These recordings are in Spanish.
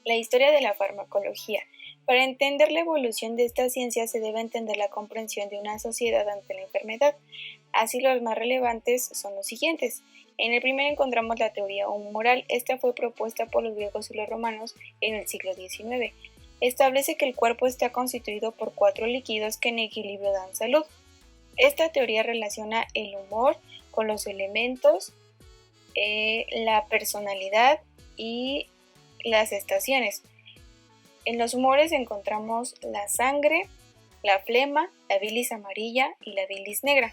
La historia de la farmacología. Para entender la evolución de esta ciencia se debe entender la comprensión de una sociedad ante la enfermedad. Así, los más relevantes son los siguientes. En el primero encontramos la teoría humoral. Esta fue propuesta por los griegos y los romanos en el siglo XIX. Establece que el cuerpo está constituido por 4 líquidos que en equilibrio dan salud. Esta teoría relaciona el humor con los elementos, la personalidad y las estaciones. En los humores encontramos la sangre, la flema, la bilis amarilla y la bilis negra.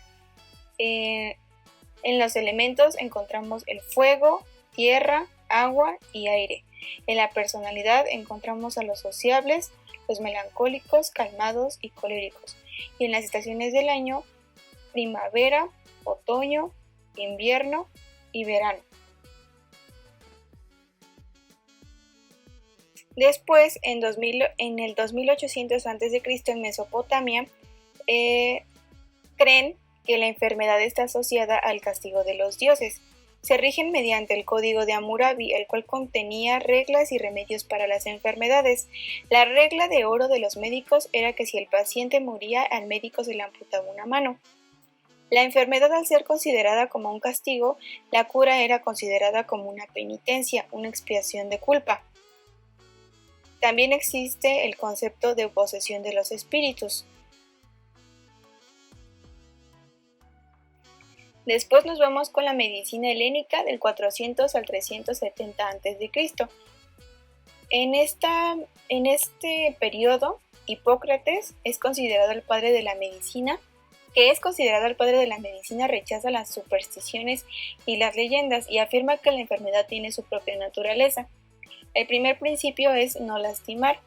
En los elementos encontramos el fuego, tierra, agua y aire. En la personalidad encontramos a los sociables, los melancólicos, calmados y coléricos. Y en las estaciones del año, primavera, otoño, invierno y verano. Después, en el 2800 a.C. en Mesopotamia, creen que la enfermedad está asociada al castigo de los dioses. Se rigen mediante el código de Hammurabi, el cual contenía reglas y remedios para las enfermedades. La regla de oro de los médicos era que si el paciente moría, al médico se le amputaba una mano. La enfermedad, al ser considerada como un castigo, la cura era considerada como una penitencia, una expiación de culpa. También existe el concepto de posesión de los espíritus. Después nos vamos con la medicina helénica del 400 al 370 a.C. En este periodo, Hipócrates es considerado el padre de la medicina, rechaza las supersticiones y las leyendas y afirma que la enfermedad tiene su propia naturaleza. El primer principio es no lastimar.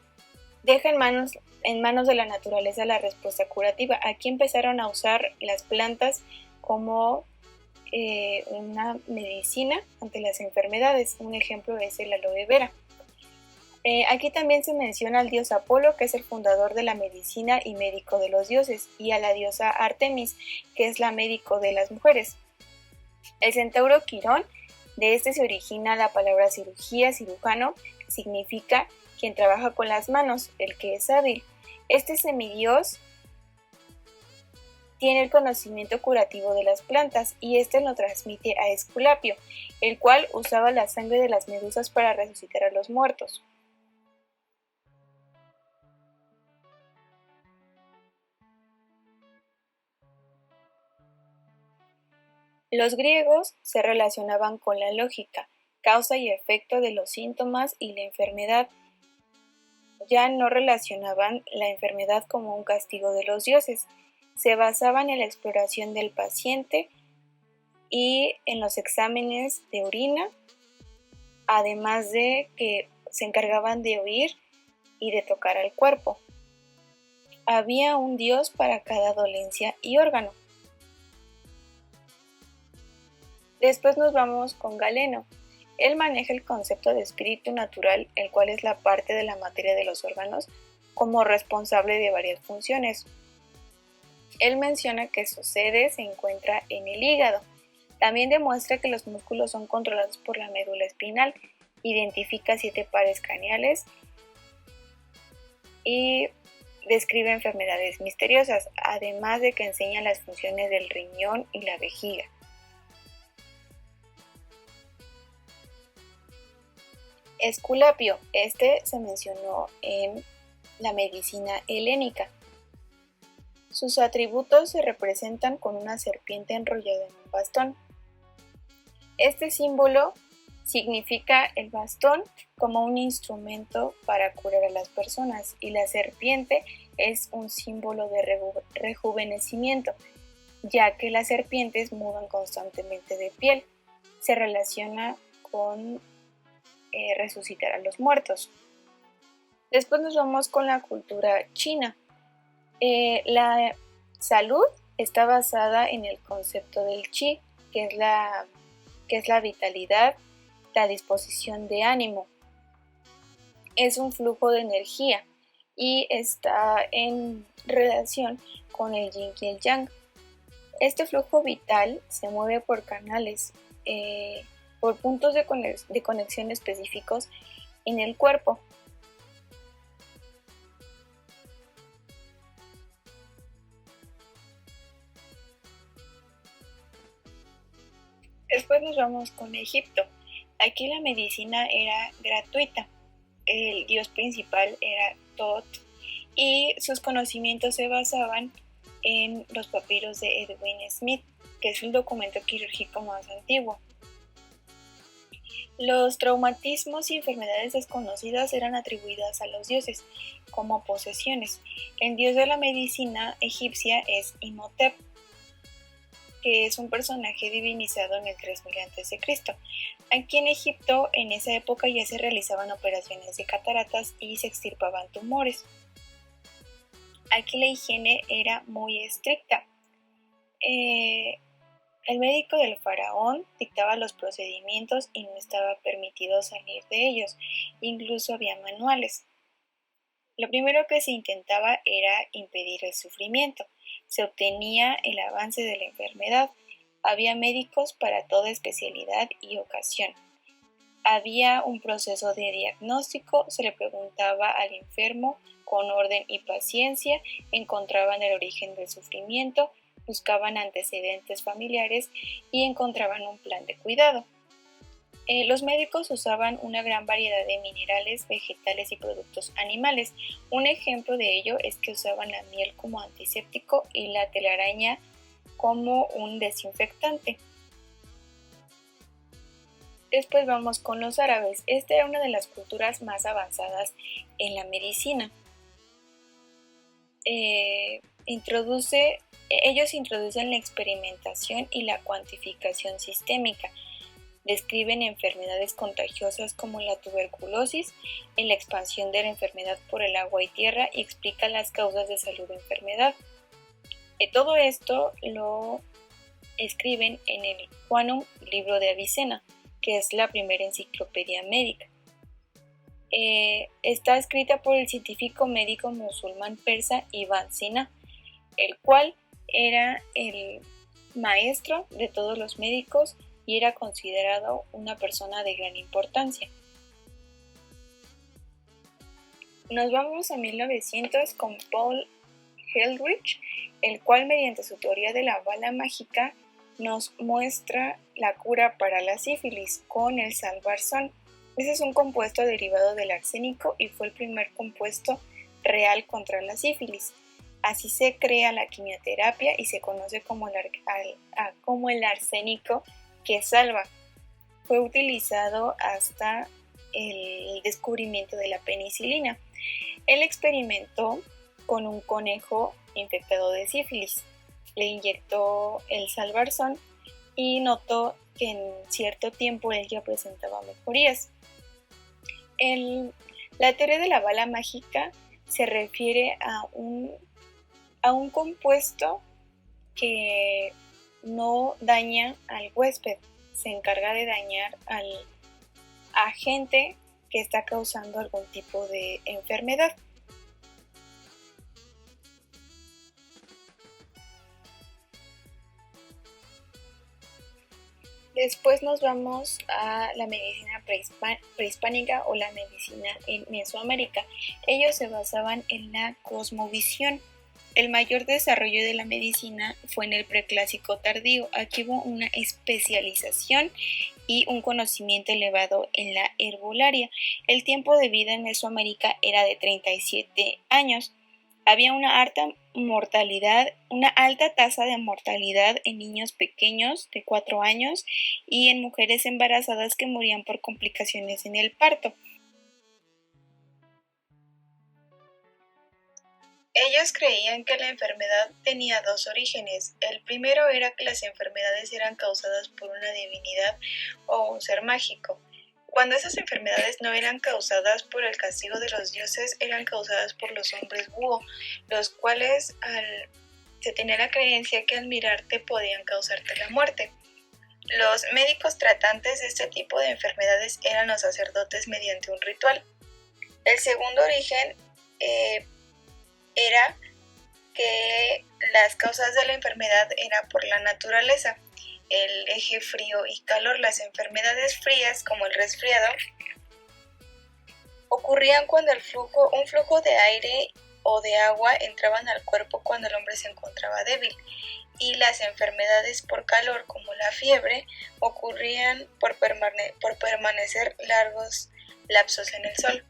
Deja en manos de la naturaleza la respuesta curativa. Aquí empezaron a usar las plantas como una medicina ante las enfermedades. Un ejemplo es el aloe vera. Aquí también se menciona al dios Apolo, que es el fundador de la medicina y médico de los dioses, y a la diosa Artemis, que es la médico de las mujeres. El centauro Quirón, de este se origina la palabra cirugía, cirujano, que significa quien trabaja con las manos, el que es hábil. Este semidios tiene el conocimiento curativo de las plantas y este lo transmite a Esculapio, el cual usaba la sangre de las medusas para resucitar a los muertos. Los griegos se relacionaban con la lógica, causa y efecto de los síntomas y la enfermedad. Ya no relacionaban la enfermedad como un castigo de los dioses. Se basaban en la exploración del paciente y en los exámenes de orina, además de que se encargaban de oír y de tocar al cuerpo. Había un dios para cada dolencia y órgano. Después nos vamos con Galeno. Él maneja el concepto de espíritu natural, el cual es la parte de la materia de los órganos, como responsable de varias funciones. Él menciona que su sede se encuentra en el hígado. También demuestra que los músculos son controlados por la médula espinal. Identifica 7 pares craneales y describe enfermedades misteriosas, además de que enseña las funciones del riñón y la vejiga. Esculapio, este se mencionó en la medicina helénica. Sus atributos se representan con una serpiente enrollada en un bastón. Este símbolo significa el bastón como un instrumento para curar a las personas y la serpiente es un símbolo de rejuvenecimiento, ya que las serpientes mudan constantemente de piel. Se relaciona con resucitar a los muertos. Después nos vamos con la cultura china. La salud está basada en el concepto del chi, que es la vitalidad, la disposición de ánimo. Es un flujo de energía y está en relación con el yin y el yang. Este flujo vital se mueve por canales, por puntos de conexión específicos en el cuerpo. Después nos vamos con Egipto. Aquí la medicina era gratuita. El dios principal era Tot y sus conocimientos se basaban en los papiros de Edwin Smith, que es el documento quirúrgico más antiguo. Los traumatismos y enfermedades desconocidas eran atribuidas a los dioses como posesiones. El dios de la medicina egipcia es Imhotep, que es un personaje divinizado en el 3000 a.C. Aquí en Egipto, en esa época ya se realizaban operaciones de cataratas y se extirpaban tumores. Aquí la higiene era muy estricta. El médico del faraón dictaba los procedimientos y no estaba permitido salir de ellos. Incluso había manuales. Lo primero que se intentaba era impedir el sufrimiento. Se obtenía el avance de la enfermedad. Había médicos para toda especialidad y ocasión. Había un proceso de diagnóstico, se le preguntaba al enfermo con orden y paciencia, encontraban el origen del sufrimiento, buscaban antecedentes familiares y encontraban un plan de cuidado. Los médicos usaban una gran variedad de minerales, vegetales y productos animales. Un ejemplo de ello es que usaban la miel como antiséptico y la telaraña como un desinfectante. Después vamos con los árabes. Esta era una de las culturas más avanzadas en la medicina. Ellos introducen la experimentación y la cuantificación sistémica. Describen enfermedades contagiosas como la tuberculosis en la expansión de la enfermedad por el agua y tierra y explican las causas de salud o enfermedad. Todo esto lo escriben en el Quanum, libro de Avicena, que es la primera enciclopedia médica. Está escrita por el científico médico musulmán persa Ibn Sina, el cual era el maestro de todos los médicos y era considerado una persona de gran importancia. Nos vamos a 1900 con Paul Ehrlich, el cual mediante su teoría de la bala mágica nos muestra la cura para la sífilis con el salvarzón. Ese es un compuesto derivado del arsénico y fue el primer compuesto real contra la sífilis. Así se crea la quimioterapia y se conoce como el arsénico que salva. Fue utilizado hasta el descubrimiento de la penicilina. Él experimentó con un conejo infectado de sífilis. Le inyectó el salvarzón y notó que en cierto tiempo él ya presentaba mejorías. La teoría de la bala mágica se refiere a un compuesto que no daña al huésped, se encarga de dañar al agente que está causando algún tipo de enfermedad. Después nos vamos a la medicina prehispánica o la medicina en Mesoamérica. Ellos se basaban en la cosmovisión. El mayor desarrollo de la medicina fue en el preclásico tardío. Aquí hubo una especialización y un conocimiento elevado en la herbolaria. El tiempo de vida en Mesoamérica era de 37 años. Había una alta tasa de mortalidad en niños pequeños de 4 años y en mujeres embarazadas que morían por complicaciones en el parto. Ellos creían que la enfermedad tenía dos orígenes. El primero era que las enfermedades eran causadas por una divinidad o un ser mágico. Cuando esas enfermedades no eran causadas por el castigo de los dioses, eran causadas por los hombres búho, los cuales se tenía la creencia que al mirarte podían causarte la muerte. Los médicos tratantes de este tipo de enfermedades eran los sacerdotes mediante un ritual. El segundo origen era que las causas de la enfermedad eran por la naturaleza. El eje frío y calor. Las enfermedades frías, como el resfriado, ocurrían cuando un flujo de aire o de agua entraban al cuerpo cuando el hombre se encontraba débil, y las enfermedades por calor como la fiebre ocurrían por permanecer largos lapsos en el sol.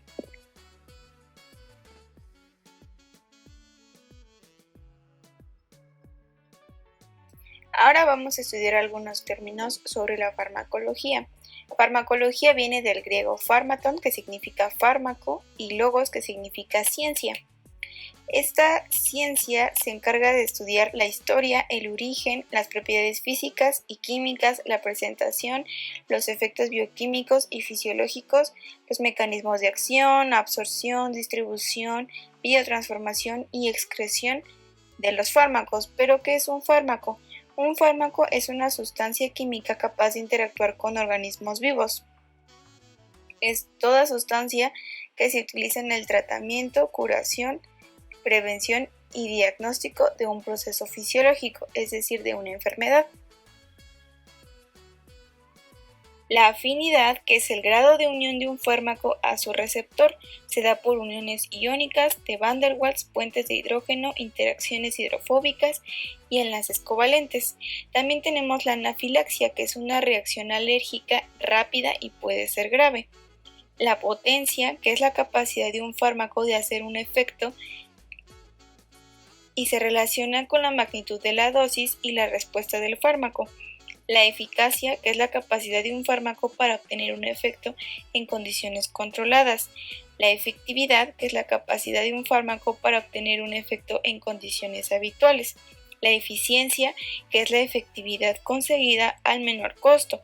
Ahora vamos a estudiar algunos términos sobre la farmacología. Farmacología viene del griego pharmaton, que significa fármaco, y logos, que significa ciencia. Esta ciencia se encarga de estudiar la historia, el origen, las propiedades físicas y químicas, la presentación, los efectos bioquímicos y fisiológicos, los mecanismos de acción, absorción, distribución, biotransformación y excreción de los fármacos. ¿Pero qué es un fármaco? Un fármaco es una sustancia química capaz de interactuar con organismos vivos. Es toda sustancia que se utiliza en el tratamiento, curación, prevención y diagnóstico de un proceso fisiológico, es decir, de una enfermedad. La afinidad, que es el grado de unión de un fármaco a su receptor, se da por uniones iónicas de Van der Waals, puentes de hidrógeno, interacciones hidrofóbicas y enlaces covalentes. También tenemos la anafilaxia, que es una reacción alérgica rápida y puede ser grave. La potencia, que es la capacidad de un fármaco de hacer un efecto y se relaciona con la magnitud de la dosis y la respuesta del fármaco. La eficacia, que es la capacidad de un fármaco para obtener un efecto en condiciones controladas. La efectividad, que es la capacidad de un fármaco para obtener un efecto en condiciones habituales. La eficiencia, que es la efectividad conseguida al menor costo.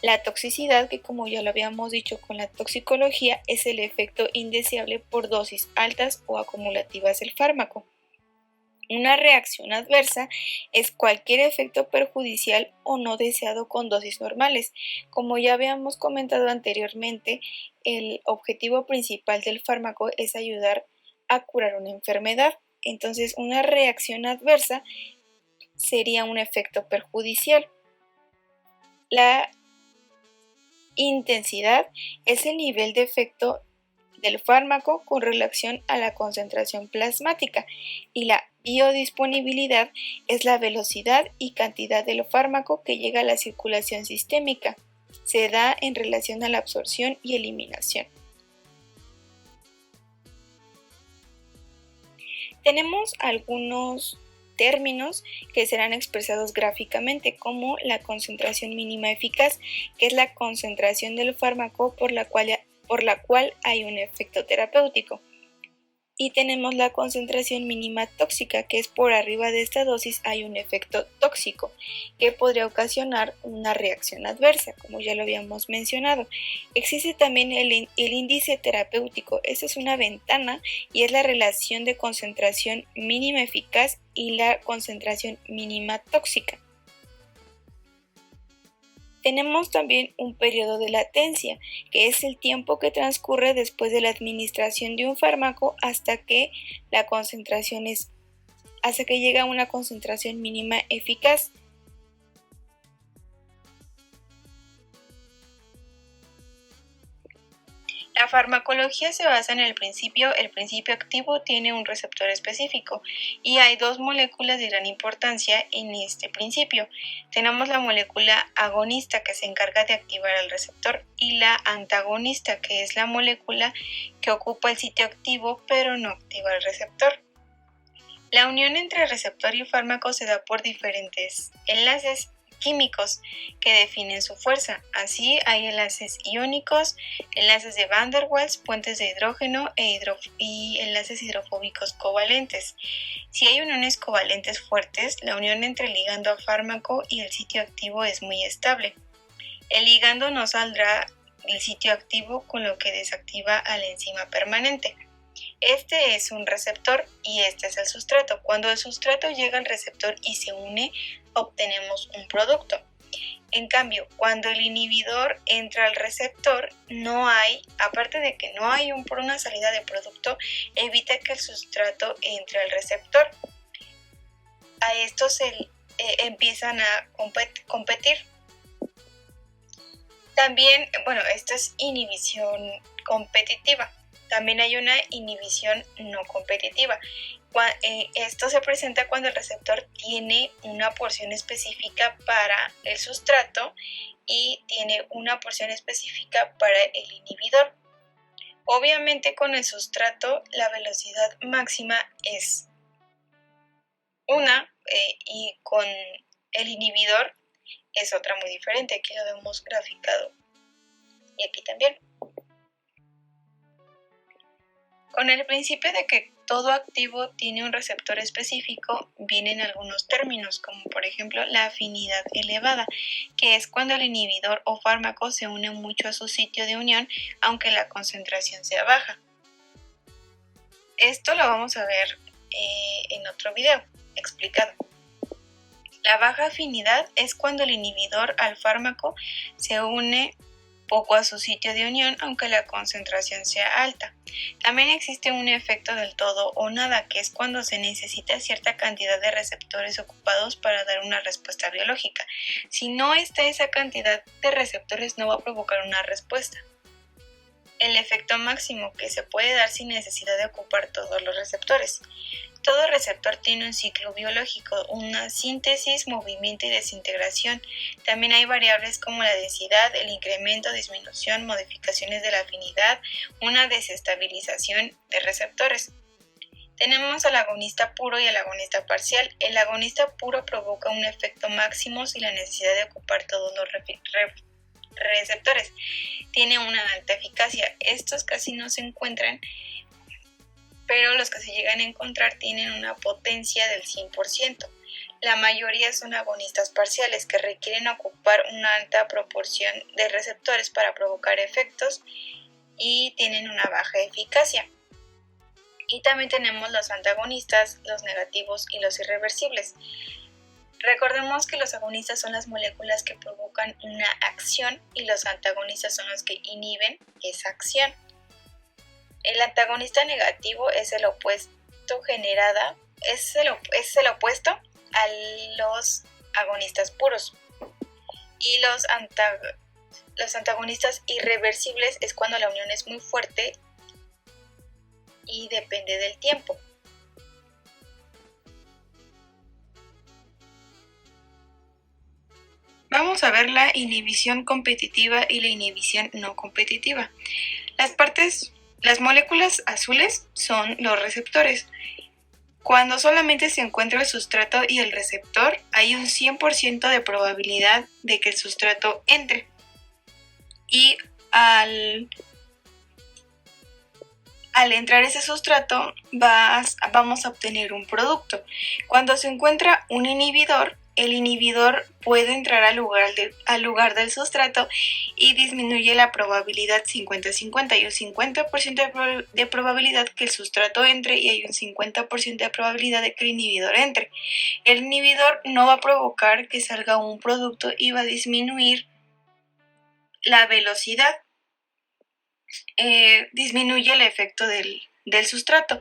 La toxicidad, que como ya lo habíamos dicho con la toxicología, es el efecto indeseable por dosis altas o acumulativas del fármaco. Una reacción adversa es cualquier efecto perjudicial o no deseado con dosis normales. Como ya habíamos comentado anteriormente, el objetivo principal del fármaco es ayudar a curar una enfermedad. Entonces, una reacción adversa sería un efecto perjudicial. La intensidad es el nivel de efecto del fármaco con relación a la concentración plasmática, y la biodisponibilidad es la velocidad y cantidad del fármaco que llega a la circulación sistémica. Se da en relación a la absorción y eliminación. Tenemos algunos términos que serán expresados gráficamente, como la concentración mínima eficaz, que es la concentración del fármaco por la cual hay un efecto terapéutico. Y tenemos la concentración mínima tóxica, que es por arriba de esta dosis hay un efecto tóxico, que podría ocasionar una reacción adversa, como ya lo habíamos mencionado. Existe también el índice terapéutico. Esta es una ventana y es la relación de concentración mínima eficaz y la concentración mínima tóxica. Tenemos también un periodo de latencia, que es el tiempo que transcurre después de la administración de un fármaco hasta que llega a una concentración mínima eficaz. La farmacología se basa en el principio activo tiene un receptor específico, y hay dos moléculas de gran importancia en este principio. Tenemos la molécula agonista, que se encarga de activar el receptor, y la antagonista, que es la molécula que ocupa el sitio activo pero no activa el receptor. La unión entre receptor y fármaco se da por diferentes enlaces químicos que definen su fuerza. Así hay enlaces iónicos, enlaces de Van der Waals, puentes de hidrógeno y enlaces hidrofóbicos covalentes. Si hay uniones covalentes fuertes, la unión entre el ligando a fármaco y el sitio activo es muy estable. El ligando no saldrá del sitio activo, con lo que desactiva a la enzima permanente. Este es un receptor y este es el sustrato. Cuando el sustrato llega al receptor y se une, obtenemos un producto. En cambio, cuando el inhibidor entra al receptor, aparte de que no hay una salida de producto, evita que el sustrato entre al receptor. A estos empiezan a competir. También, esto es inhibición competitiva. También hay una inhibición no competitiva. Esto se presenta cuando el receptor tiene una porción específica para el sustrato y tiene una porción específica para el inhibidor. Obviamente con el sustrato la velocidad máxima es una y con el inhibidor es otra muy diferente. Aquí lo vemos graficado y aquí también. Con el principio de que todo activo tiene un receptor específico, vienen algunos términos, como por ejemplo la afinidad elevada, que es cuando el inhibidor o fármaco se une mucho a su sitio de unión, aunque la concentración sea baja. Esto lo vamos a ver en otro video explicado. La baja afinidad es cuando el inhibidor al fármaco se une poco a su sitio de unión, aunque la concentración sea alta. También existe un efecto del todo o nada, que es cuando se necesita cierta cantidad de receptores ocupados para dar una respuesta biológica. Si no está esa cantidad de receptores, no va a provocar una respuesta. El efecto máximo, que se puede dar sin necesidad de ocupar todos los receptores. Todo receptor tiene un ciclo biológico, una síntesis, movimiento y desintegración. También hay variables como la densidad, el incremento, disminución, modificaciones de la afinidad, una desestabilización de receptores. Tenemos al agonista puro y al agonista parcial. El agonista puro provoca un efecto máximo sin la necesidad de ocupar todos los receptores. Tiene una alta eficacia. Estos casi no se encuentran, pero los que se llegan a encontrar tienen una potencia del 100%. La mayoría son agonistas parciales que requieren ocupar una alta proporción de receptores para provocar efectos y tienen una baja eficacia. Y también tenemos los antagonistas, los negativos y los irreversibles. Recordemos que los agonistas son las moléculas que provocan una acción y los antagonistas son los que inhiben esa acción. El antagonista negativo es el opuesto a los agonistas puros. Y los antagonistas irreversibles es cuando la unión es muy fuerte y depende del tiempo. Vamos a ver la inhibición competitiva y la inhibición no competitiva. Las moléculas azules son los receptores. Cuando solamente se encuentra el sustrato y el receptor, hay un 100% de probabilidad de que el sustrato entre. Y al entrar ese sustrato, vamos a obtener un producto. Cuando se encuentra un inhibidor, el inhibidor puede entrar al lugar del sustrato y disminuye la probabilidad 50-50. Hay un 50% de probabilidad que el sustrato entre y hay un 50% de probabilidad de que el inhibidor entre. El inhibidor no va a provocar que salga un producto y va a disminuir la velocidad. Disminuye el efecto del sustrato.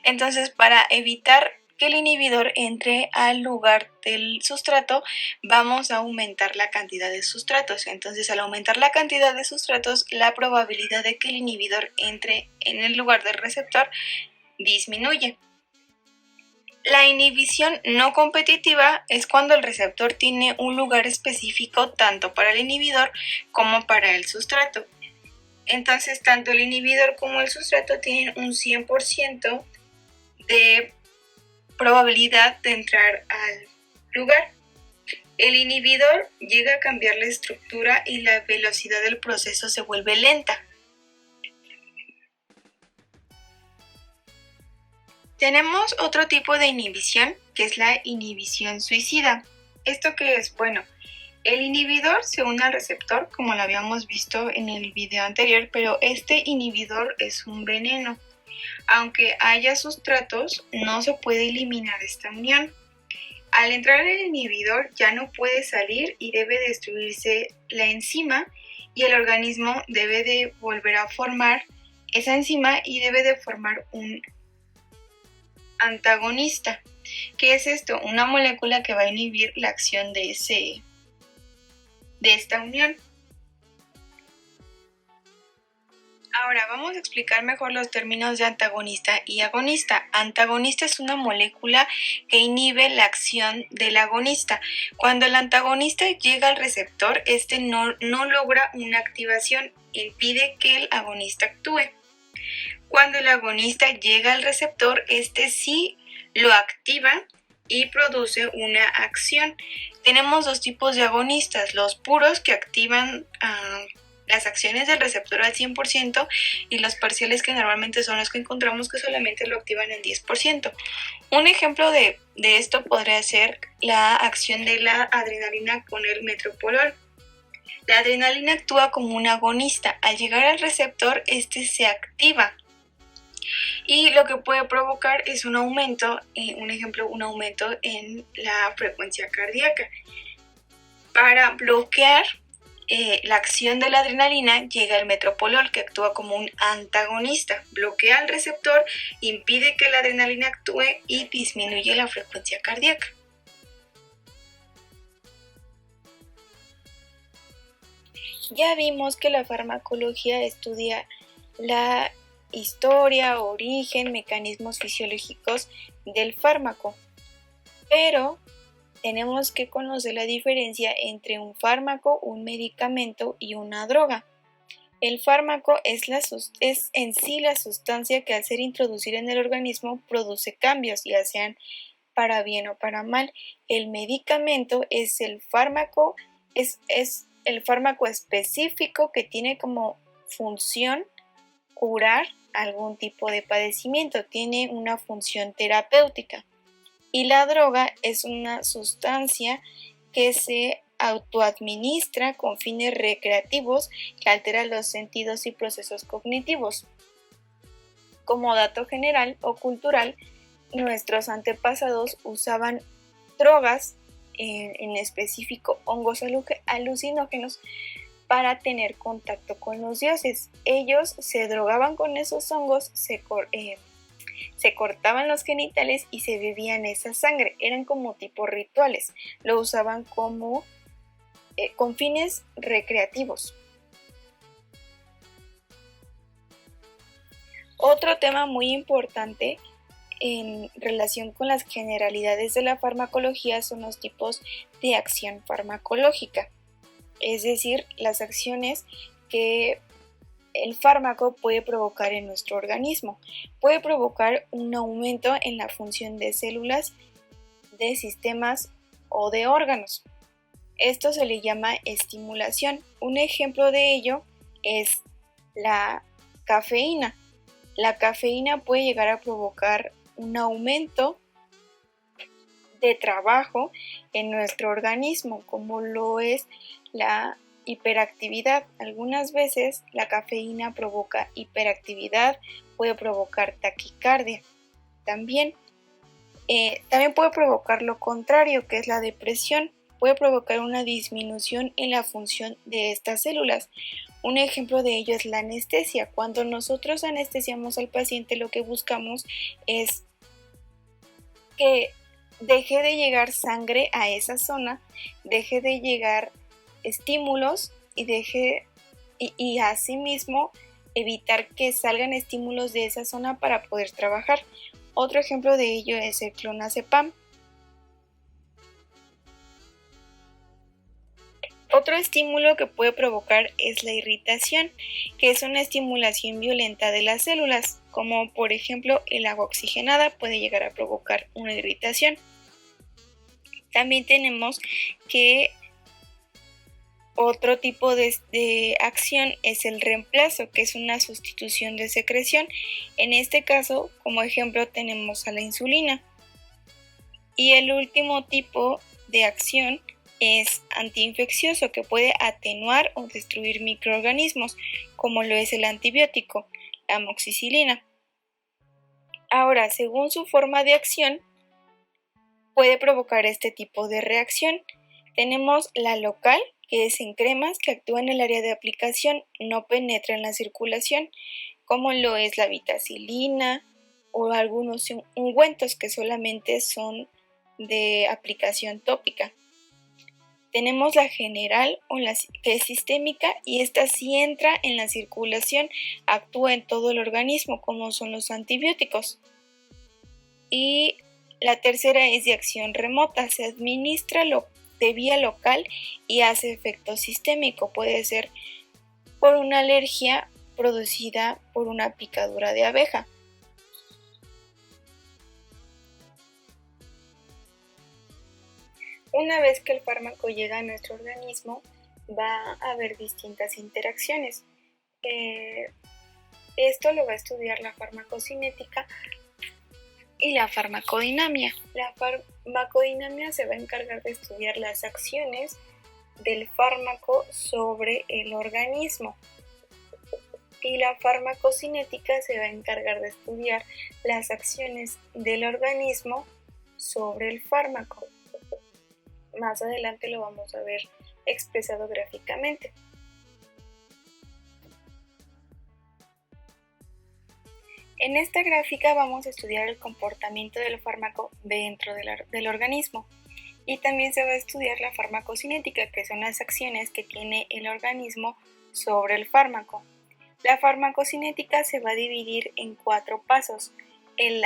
Entonces, para evitar que el inhibidor entre al lugar del sustrato, vamos a aumentar la cantidad de sustratos. Entonces, al aumentar la cantidad de sustratos, la probabilidad de que el inhibidor entre en el lugar del receptor disminuye. La inhibición no competitiva es cuando el receptor tiene un lugar específico tanto para el inhibidor como para el sustrato. Entonces, tanto el inhibidor como el sustrato tienen un 100% de probabilidad de entrar al lugar. El inhibidor llega a cambiar la estructura y la velocidad del proceso se vuelve lenta. Tenemos otro tipo de inhibición, que es la inhibición suicida. ¿Esto qué es? Bueno, el inhibidor se une al receptor, como lo habíamos visto en el video anterior, pero este inhibidor es un veneno. Aunque haya sustratos, no se puede eliminar esta unión. Al entrar el inhibidor ya no puede salir y debe destruirse la enzima y el organismo debe de volver a formar esa enzima y debe de formar un antagonista. ¿Qué es esto? Una molécula que va a inhibir la acción de esta unión. Ahora vamos a explicar mejor los términos de antagonista y agonista. Antagonista es una molécula que inhibe la acción del agonista. Cuando el antagonista llega al receptor, este no logra una activación, impide que el agonista actúe. Cuando el agonista llega al receptor, este sí lo activa y produce una acción. Tenemos dos tipos de agonistas, los puros que activan las acciones del receptor al 100% y los parciales que normalmente son los que encontramos que solamente lo activan el 10%. Un ejemplo de esto podría ser la acción de la adrenalina con el metoprolol. La adrenalina actúa como un agonista. Al llegar al receptor, este se activa y lo que puede provocar es un aumento, un aumento en la frecuencia cardíaca. Para bloquear la acción de la adrenalina llega el metoprolol, que actúa como un antagonista, bloquea el receptor, impide que la adrenalina actúe y disminuye la frecuencia cardíaca. Ya vimos que la farmacología estudia la historia, origen, mecanismos fisiológicos del fármaco, pero tenemos que conocer la diferencia entre un fármaco, un medicamento y una droga. El fármaco es en sí la sustancia que al ser introducida en el organismo produce cambios, ya sean para bien o para mal. El medicamento es el fármaco, es el fármaco específico que tiene como función curar algún tipo de padecimiento, tiene una función terapéutica. Y la droga es una sustancia que se autoadministra con fines recreativos que altera los sentidos y procesos cognitivos. Como dato general o cultural, nuestros antepasados usaban drogas, en específico hongos alucinógenos, para tener contacto con los dioses. Ellos se drogaban con esos hongos, se cortaban los genitales y se bebían esa sangre. Eran como tipo rituales. Lo usaban como con fines recreativos. Otro tema muy importante en relación con las generalidades de la farmacología son los tipos de acción farmacológica, es decir, las acciones que el fármaco puede provocar en nuestro organismo. Puede provocar un aumento en la función de células, de sistemas o de órganos. Esto se le llama estimulación. Un ejemplo de ello es la cafeína. La cafeína puede llegar a provocar un aumento de trabajo en nuestro organismo, como lo es la hiperactividad. Algunas veces la cafeína provoca hiperactividad, puede provocar taquicardia. También puede provocar lo contrario, que es la depresión. Puede provocar una disminución en la función de estas células. Un ejemplo de ello es la anestesia. Cuando nosotros anestesiamos al paciente, lo que buscamos es que deje de llegar sangre a esa zona, deje de llegar estímulos y asimismo evitar que salgan estímulos de esa zona para poder trabajar. Otro ejemplo de ello es el clonazepam. Otro estímulo que puede provocar es la irritación, que es una estimulación violenta de las células, como por ejemplo el agua oxigenada puede llegar a provocar una irritación. También tenemos que otro tipo de acción es el reemplazo, que es una sustitución de secreción. En este caso, como ejemplo, tenemos a la insulina. Y el último tipo de acción es antiinfeccioso, que puede atenuar o destruir microorganismos, como lo es el antibiótico, la amoxicilina. Ahora, según su forma de acción, puede provocar este tipo de reacción. Tenemos la local, que es en cremas que actúa en el área de aplicación, no penetra en la circulación, como lo es la vitacilina o algunos ungüentos que solamente son de aplicación tópica. Tenemos la general, que es sistémica, y esta sí entra en la circulación, actúa en todo el organismo, como son los antibióticos. Y la tercera es de acción remota, se administra de vía local y hace efecto sistémico. Puede ser por una alergia producida por una picadura de abeja. Una vez que el fármaco llega a nuestro organismo, va a haber distintas interacciones. Esto lo va a estudiar la farmacocinética y la farmacodinamia. La farmacodinamia se va a encargar de estudiar las acciones del fármaco sobre el organismo. Y la farmacocinética se va a encargar de estudiar las acciones del organismo sobre el fármaco. Más adelante lo vamos a ver expresado gráficamente. En esta gráfica vamos a estudiar el comportamiento del fármaco dentro del organismo, y también se va a estudiar la farmacocinética, que son las acciones que tiene el organismo sobre el fármaco. La farmacocinética se va a dividir en 4 pasos: el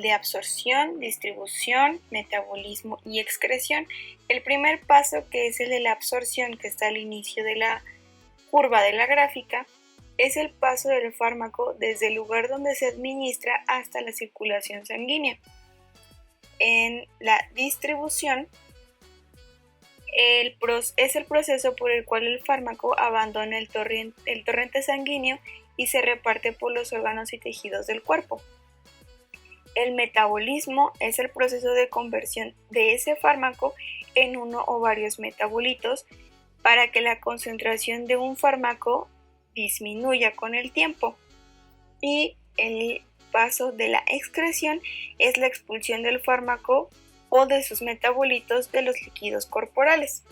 de absorción, distribución, metabolismo y excreción. El primer paso, que es el de la absorción, que está al inicio de la curva de la gráfica, es el paso del fármaco desde el lugar donde se administra hasta la circulación sanguínea. En la distribución, es el proceso por el cual el fármaco abandona el torrente sanguíneo y se reparte por los órganos y tejidos del cuerpo. El metabolismo es el proceso de conversión de ese fármaco en uno o varios metabolitos para que la concentración de un fármaco disminuya con el tiempo. Y el paso de la excreción es la expulsión del fármaco o de sus metabolitos de los líquidos corporales.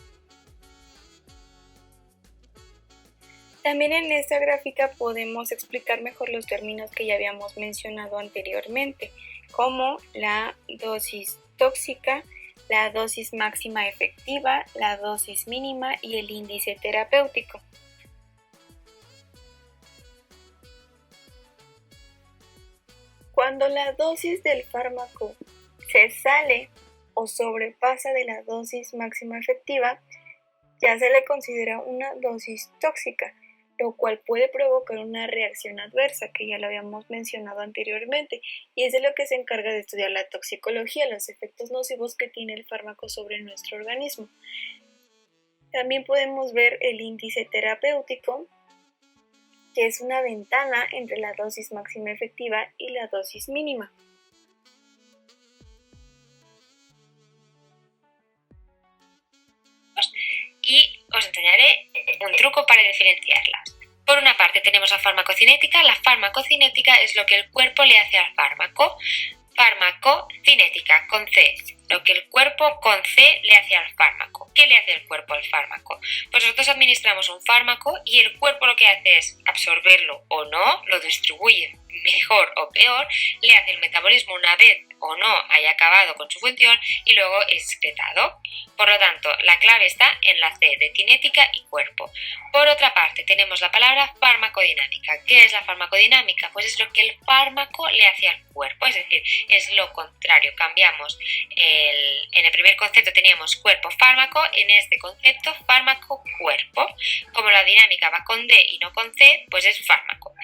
También en esta gráfica podemos explicar mejor los términos que ya habíamos mencionado anteriormente, como la dosis tóxica, la dosis máxima efectiva, la dosis mínima y el índice terapéutico. Cuando la dosis del fármaco se sale o sobrepasa de la dosis máxima efectiva, ya se le considera una dosis tóxica, lo cual puede provocar una reacción adversa, que ya lo habíamos mencionado anteriormente, y es de lo que se encarga de estudiar la toxicología, los efectos nocivos que tiene el fármaco sobre nuestro organismo. También podemos ver el índice terapéutico, que es una ventana entre la dosis máxima efectiva y la dosis mínima. Y os enseñaré un truco para diferenciarlas. Por una parte tenemos la farmacocinética. La farmacocinética es lo que el cuerpo le hace al fármaco. Farmacocinética, con C, lo que el cuerpo con C le hace al fármaco. ¿Qué le hace el cuerpo al fármaco? Pues nosotros administramos un fármaco y el cuerpo lo que hace es absorberlo o no, lo distribuye mejor o peor, le hace el metabolismo una vez o no haya acabado con su función y luego es excretado. Por lo tanto, la clave está en la C de cinética y cuerpo. Por otra parte, tenemos la palabra farmacodinámica. ¿Qué es la farmacodinámica? Pues es lo que el fármaco le hace al cuerpo, es decir, es lo contrario. Cambiamos en el primer concepto teníamos cuerpo-fármaco, en este concepto fármaco-cuerpo. Como la dinámica va con D y no con C, pues es fármaco.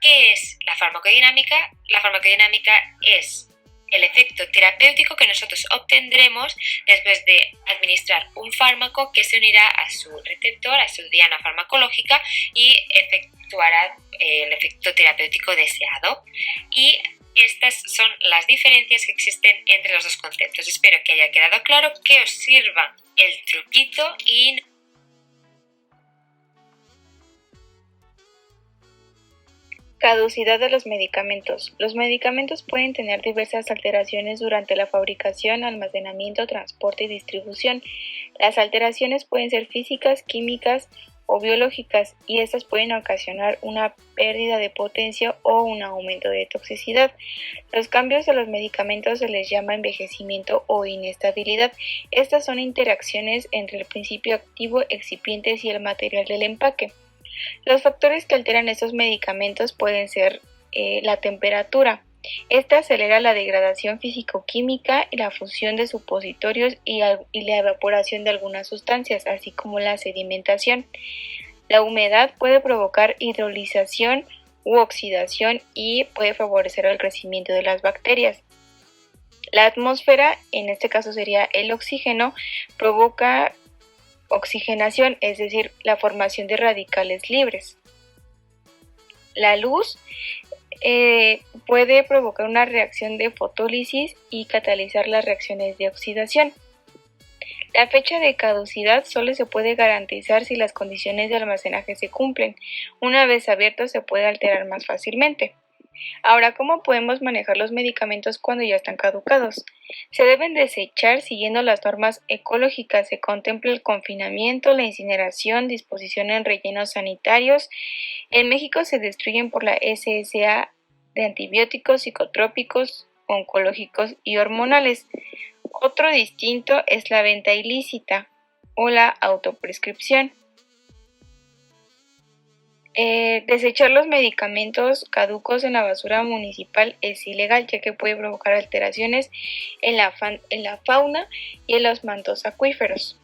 ¿Qué es la farmacodinámica? La farmacodinámica es el efecto terapéutico que nosotros obtendremos después de administrar un fármaco que se unirá a su receptor, a su diana farmacológica y efectuará el efecto terapéutico deseado. Y estas son las diferencias que existen entre los dos conceptos. Espero que haya quedado claro, que os sirva el truquito y Caducidad de los medicamentos. Los medicamentos pueden tener diversas alteraciones durante la fabricación, almacenamiento, transporte y distribución. Las alteraciones pueden ser físicas, químicas o biológicas, y estas pueden ocasionar una pérdida de potencia o un aumento de toxicidad. Los cambios de los medicamentos se les llama envejecimiento o inestabilidad. Estas son interacciones entre el principio activo, excipientes y el material del empaque. Los factores que alteran estos medicamentos pueden ser la temperatura. Esta acelera la degradación físico-química, la fusión de supositorios y la evaporación de algunas sustancias, así como la sedimentación. La humedad puede provocar hidrolización u oxidación y puede favorecer el crecimiento de las bacterias. La atmósfera, en este caso sería el oxígeno, provoca oxigenación, es decir, la formación de radicales libres. La luz puede provocar una reacción de fotólisis y catalizar las reacciones de oxidación. La fecha de caducidad solo se puede garantizar si las condiciones de almacenaje se cumplen. Una vez abierto se puede alterar más fácilmente. Ahora, ¿cómo podemos manejar los medicamentos cuando ya están caducados? Se deben desechar siguiendo las normas ecológicas. Se contempla el confinamiento, la incineración, disposición en rellenos sanitarios. En México se destruyen por la SSA de antibióticos, psicotrópicos, oncológicos y hormonales. Otro distinto es la venta ilícita o la autoprescripción. Desechar los medicamentos caducos en la basura municipal es ilegal, ya que puede provocar alteraciones en la fauna y en los mantos acuíferos.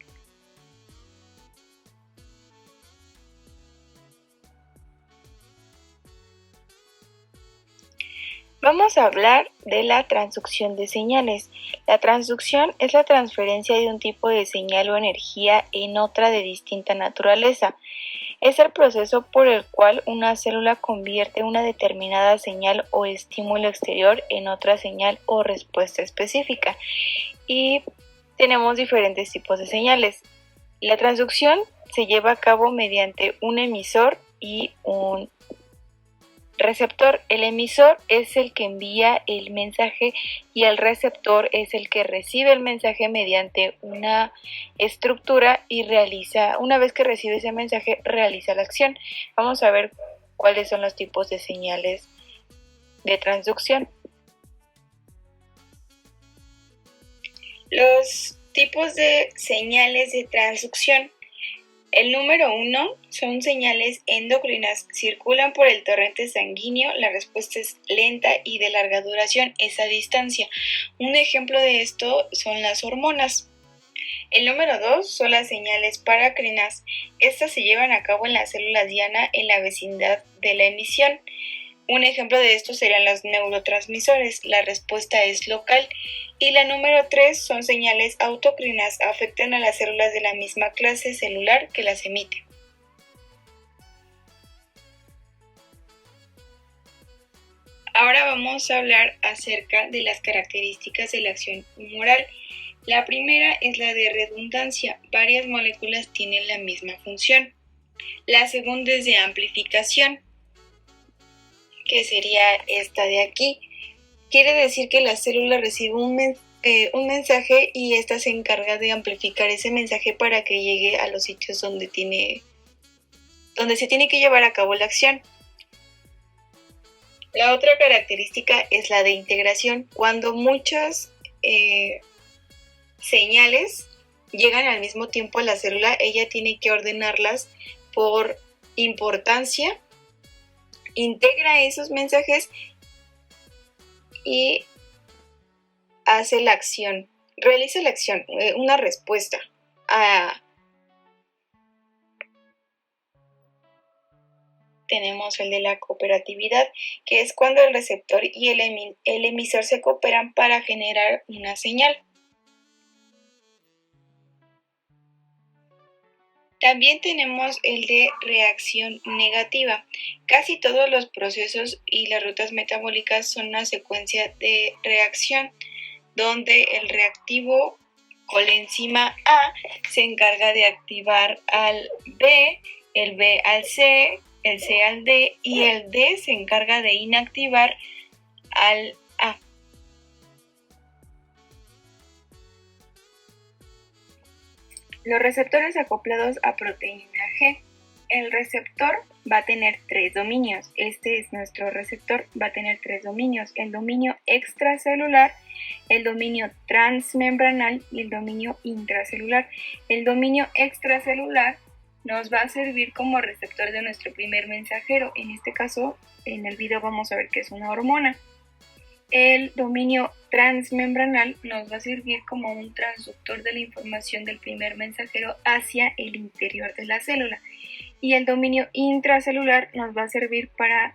Vamos a hablar de la transducción de señales. La transducción es la transferencia de un tipo de señal o energía en otra de distinta naturaleza. Es el proceso por el cual una célula convierte una determinada señal o estímulo exterior en otra señal o respuesta específica. Y tenemos diferentes tipos de señales. La transducción se lleva a cabo mediante un emisor y un receptor. El emisor es el que envía el mensaje y el receptor es el que recibe el mensaje mediante una estructura y una vez que recibe ese mensaje, realiza la acción. Vamos a ver cuáles son los tipos de señales de transducción. Los tipos de señales de transducción. El número 1 son señales endocrinas, circulan por el torrente sanguíneo, la respuesta es lenta y de larga duración, es a distancia. Un ejemplo de esto son las hormonas. El número 2 son las señales paracrinas, estas se llevan a cabo en las células diana en la vecindad de la emisión. Un ejemplo de esto serían los neurotransmisores, la respuesta es local. Y la número 3 son señales autocrinas, afectan a las células de la misma clase celular que las emite. Ahora vamos a hablar acerca de las características de la acción humoral. La primera es la de redundancia, varias moléculas tienen la misma función. La segunda es de amplificación, que sería esta de aquí. Quiere decir que la célula recibe un mensaje y esta se encarga de amplificar ese mensaje para que llegue a los sitios donde se tiene que llevar a cabo la acción. La otra característica es la de integración. Cuando muchas señales llegan al mismo tiempo a la célula, ella tiene que ordenarlas por importancia, integra esos mensajes y hace la acción, realiza la acción, una respuesta Tenemos el de la cooperatividad, que es cuando el receptor y el emisor se cooperan para generar una señal. También tenemos el de reacción negativa. Casi todos los procesos y las rutas metabólicas son una secuencia de reacción, donde el reactivo coenzima A se encarga de activar al B, el B al C, el C al D y el D se encarga de inactivar al A. Los receptores acoplados a proteína G. el receptor va a tener 3 dominios. Este es nuestro receptor, va a tener 3 dominios. El dominio extracelular, el dominio transmembranal y el dominio intracelular. El dominio extracelular nos va a servir como receptor de nuestro primer mensajero. En este caso, en el video vamos a ver que es una hormona. El dominio transmembranal nos va a servir como un transductor de la información del primer mensajero hacia el interior de la célula. Y el dominio intracelular nos va a servir para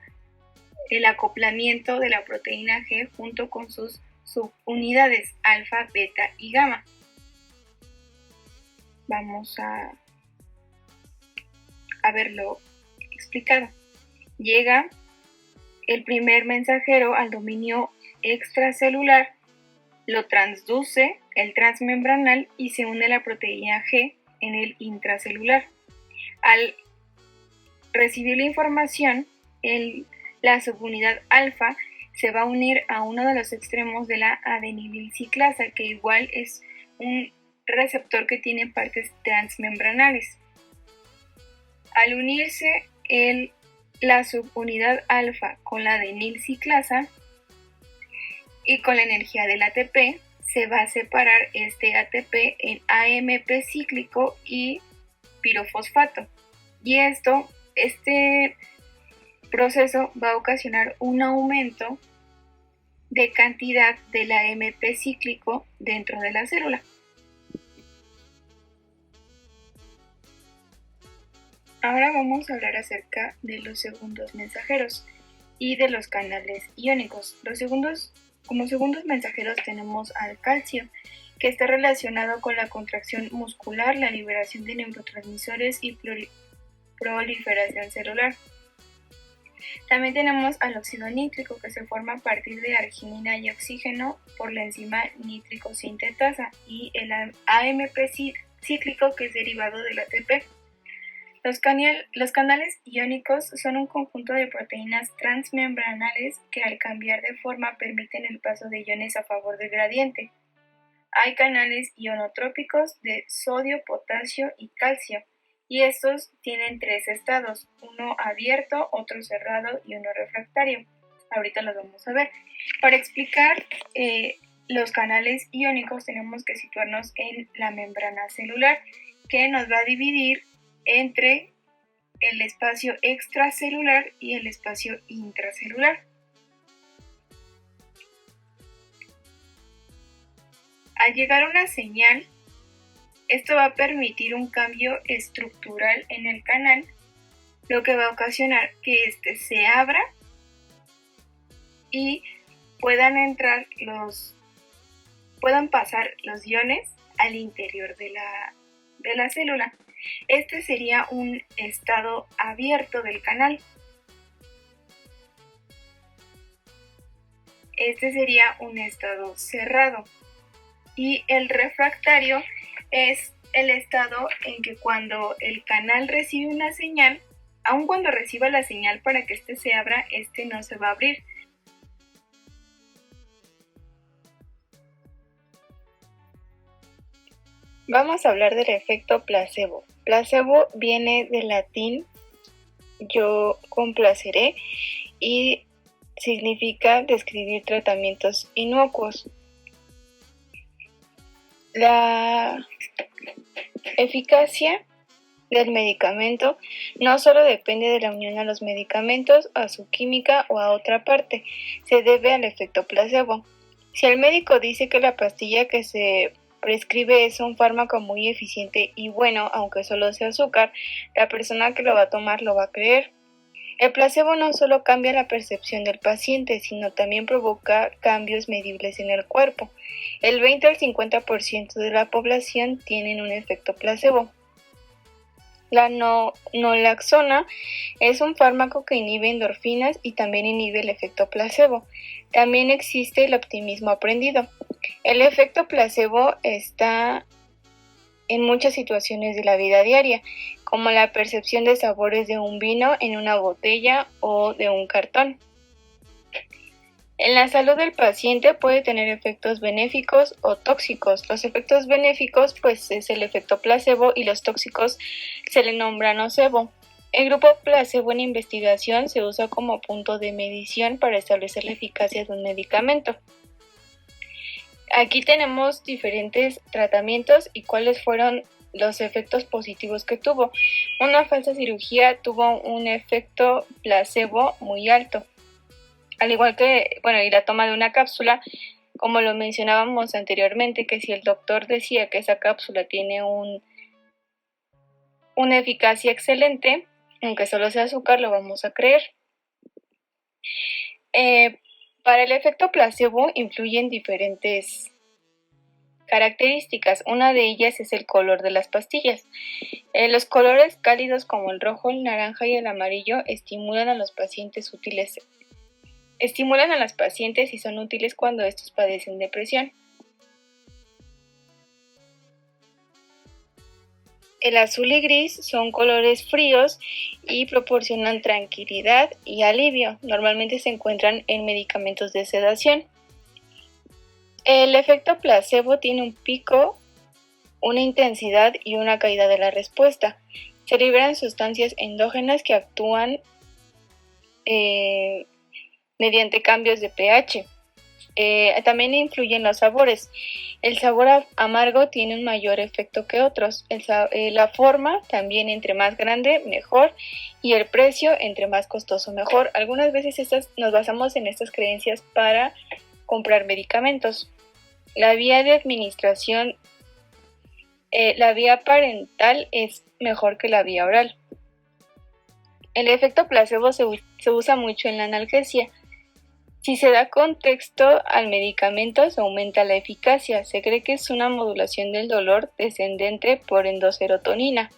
el acoplamiento de la proteína G junto con sus subunidades alfa, beta y gamma. Vamos a verlo explicado. Llega el primer mensajero al dominio extracelular, lo transduce el transmembranal y se une la proteína G en el intracelular. Al recibir la información, la subunidad alfa se va a unir a uno de los extremos de la adenilciclasa, que igual es un receptor que tiene partes transmembranales. Al unirse la subunidad alfa con la adenilciclasa y con la energía del ATP, se va a separar este ATP en AMP cíclico y pirofosfato. Y este proceso va a ocasionar un aumento de cantidad del AMP cíclico dentro de la célula. Ahora vamos a hablar acerca de los segundos mensajeros y de los canales iónicos. Como segundos mensajeros tenemos al calcio, que está relacionado con la contracción muscular, la liberación de neurotransmisores y proliferación celular. También tenemos al óxido nítrico, que se forma a partir de arginina y oxígeno por la enzima nítrico sintetasa, y el AMP cíclico, que es derivado del ATP. Los canales iónicos son un conjunto de proteínas transmembranales que al cambiar de forma permiten el paso de iones a favor del gradiente. Hay canales ionotrópicos de sodio, potasio y calcio, y estos tienen 3 estados, uno abierto, otro cerrado y uno refractario. Ahorita los vamos a ver. Para explicar los canales iónicos tenemos que situarnos en la membrana celular, que nos va a dividir entre el espacio extracelular y el espacio intracelular. Al llegar una señal, esto va a permitir un cambio estructural en el canal, lo que va a ocasionar que éste se abra y puedan pasar los iones al interior de la célula. Este sería un estado abierto del canal. Este sería un estado cerrado. Y el refractario es el estado en que cuando el canal recibe una señal, aun cuando reciba la señal para que éste se abra, este no se va a abrir. Vamos a hablar del efecto placebo. Placebo viene del latín yo complaceré y significa describir tratamientos inocuos. La eficacia del medicamento no solo depende de la unión a los medicamentos, a su química o a otra parte, se debe al efecto placebo. Si el médico dice que la pastilla que se prescribe es un fármaco muy eficiente y bueno, aunque solo sea azúcar, la persona que lo va a tomar lo va a creer. El placebo no solo cambia la percepción del paciente, sino también provoca cambios medibles en el cuerpo. El 20 al 50% de la población tienen un efecto placebo. La naloxona es un fármaco que inhibe endorfinas y también inhibe el efecto placebo. También existe el optimismo aprendido. El efecto placebo está en muchas situaciones de la vida diaria, como la percepción de sabores de un vino en una botella o de un cartón. En la salud del paciente puede tener efectos benéficos o tóxicos. Los efectos benéficos pues es el efecto placebo y los tóxicos se le nombra nocebo. El grupo placebo en investigación se usa como punto de medición para establecer la eficacia de un medicamento. Aquí tenemos diferentes tratamientos y cuáles fueron los efectos positivos que tuvo. Una falsa cirugía tuvo un efecto placebo muy alto. Al igual que, y la toma de una cápsula, como lo mencionábamos anteriormente, que si el doctor decía que esa cápsula tiene una eficacia excelente, aunque solo sea azúcar, lo vamos a creer. Para el efecto placebo influyen diferentes características. Una de ellas es el color de las pastillas. Los colores cálidos como el rojo, el naranja y el amarillo estimulan a las pacientes y son útiles cuando estos padecen depresión. El azul y gris son colores fríos y proporcionan tranquilidad y alivio. Normalmente se encuentran en medicamentos de sedación. El efecto placebo tiene un pico, una intensidad y una caída de la respuesta. Se liberan sustancias endógenas que actúan mediante cambios de pH. También influyen los sabores. El sabor amargo tiene un mayor efecto que otros. La forma también, entre más grande mejor, y el precio entre más costoso mejor. Algunas veces nos basamos en estas creencias para comprar medicamentos. La vía de administración, la vía parental es mejor que la vía oral. El efecto placebo se usa mucho en la analgesia. Si se da contexto al medicamento, se aumenta la eficacia. Se cree que es una modulación del dolor descendente por endoserotonina.